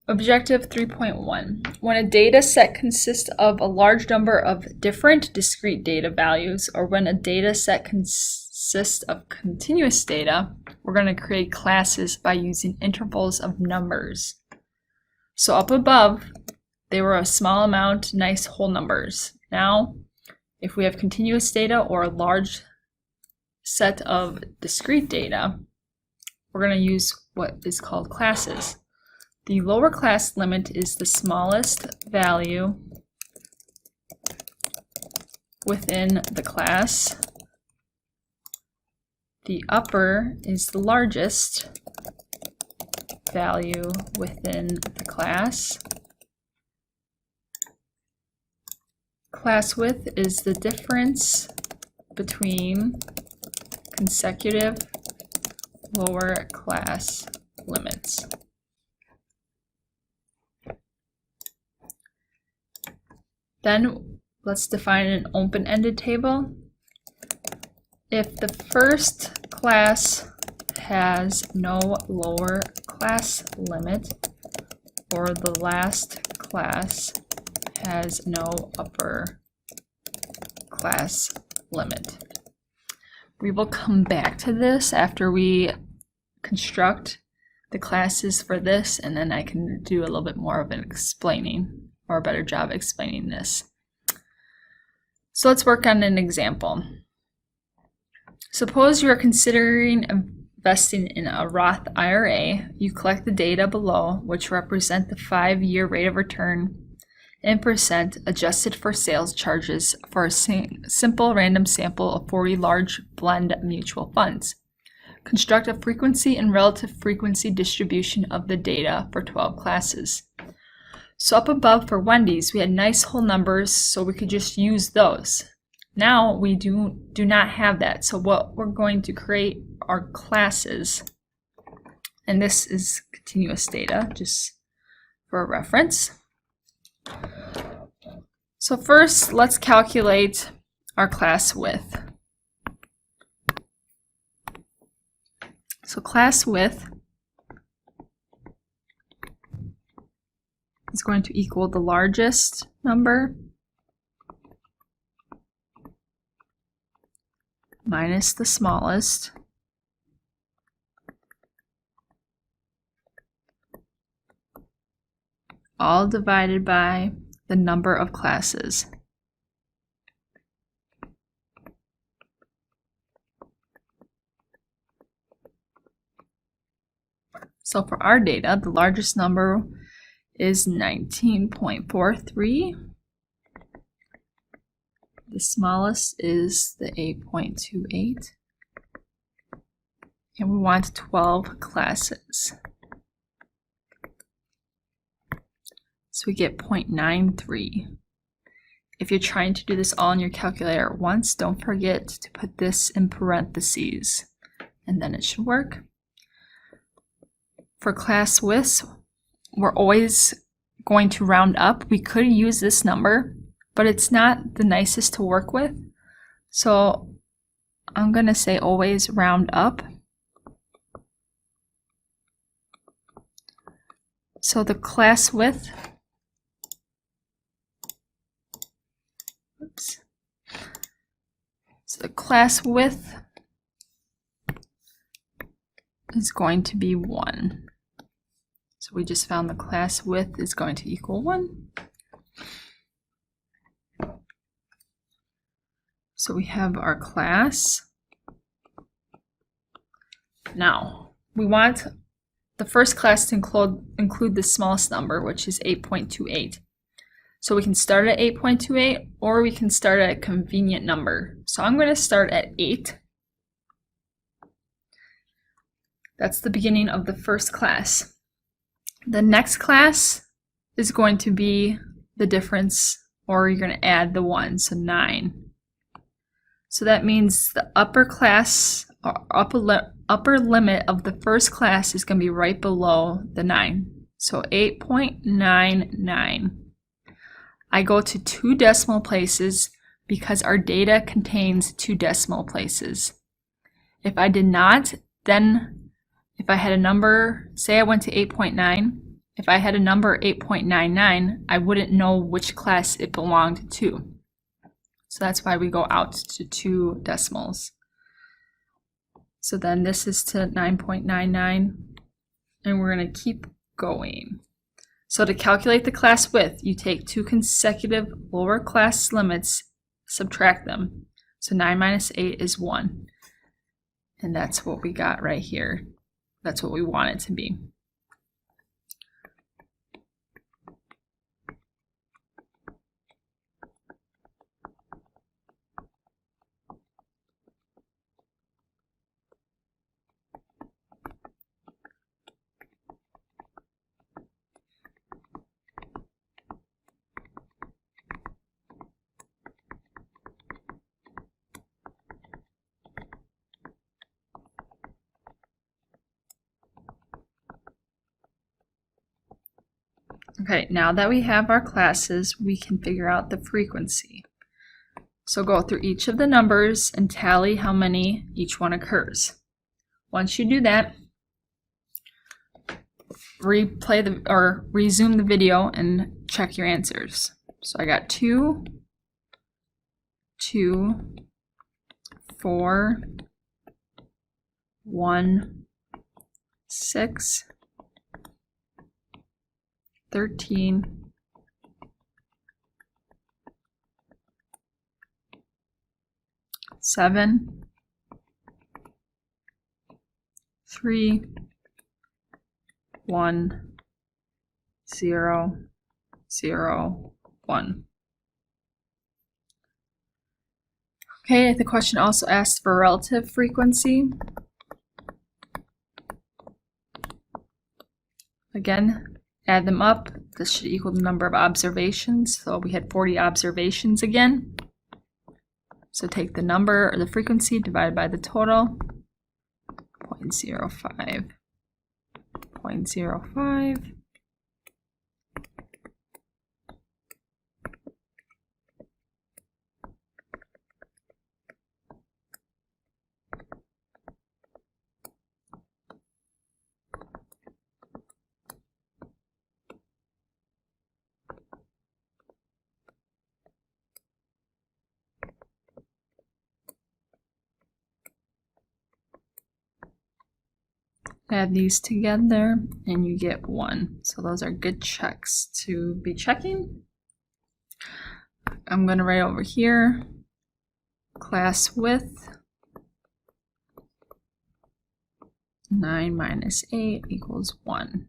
Objective 3.1. When a data set consists of a large number of different discrete data values, or when a data set consists of continuous data, we're going to create classes by using intervals of numbers. So up above, they were a small amount, nice whole numbers. Now, if we have continuous data or a large set of discrete data, we're going to use what is called classes. The lower class limit is the smallest value within the class. The upper is the largest value within the class. Class width is the difference between consecutive lower class limits. Then let's define an open-ended table. If the first class has no lower class limit, or the last class has no upper class limit. We will come back to this after we construct the classes for this, and then I can do a little bit more of an explaining, or a better job explaining this. So let's work on an example. Suppose you are considering investing in a Roth IRA. You collect the data below, which represent the 5-year rate of return in percent adjusted for sales charges for a simple random sample of 40 large blend mutual funds. Construct a frequency and relative frequency distribution of the data for 12 classes. So up above for Wendy's, we had nice whole numbers, so we could just use those. Now we do not have that, so what we're going to create are classes. And this is continuous data, just for a reference. So first, let's calculate our class width. So class width is going to equal the largest number minus the smallest all divided by the number of classes. So for our data, the largest number is 19.43. The smallest is the 8.28. And we want 12 classes. So we get 0.93. If you're trying to do this all in your calculator at once, don't forget to put this in parentheses, and then it should work. For class widths, we're always going to round up. We could use this number, but it's not the nicest to work with. So I'm going to say always round up. So the class width, so the class width is going to be 1. So we just found the class width is going to equal 1. So we have our class. Now, we want the first class to include the smallest number, which is 8.28. So we can start at 8.28, or we can start at a convenient number. So I'm going to start at 8. That's the beginning of the first class. The next class is going to be the difference, or you're going to add the 1, so 9. So that means the upper class, or upper limit of the first class is going to be right below the 9. So 8.99. I go to 2 decimal places because our data contains 2 decimal places. If I did not, then if I had a number, say I went to 8.9, If I had a number 8.99, I wouldn't know which class it belonged to. So that's why we go out to 2 decimals. So then this is to 9.99, and we're going to keep going. So to calculate the class width, you take 2 consecutive lower class limits, subtract them. So 9 minus 8 is 1. And that's what we got right here. That's what we want it to be. Okay, now that we have our classes, we can figure out the frequency. So go through each of the numbers and tally how many each one occurs. Once you do that, resume the video and check your answers. So I got 2, 2, 4, 1, 6, 13, 7, 3, 1, 0, 0, 1. Okay, the question also asks for relative frequency. Again, add them up. This should equal the number of observations. So we had 40 observations again. So take the number or the frequency divided by the total, 0.05. 0.05. Add these together and you get 1. So those are good checks to be checking. I'm going to write over here, class width, 9 minus 8 equals 1.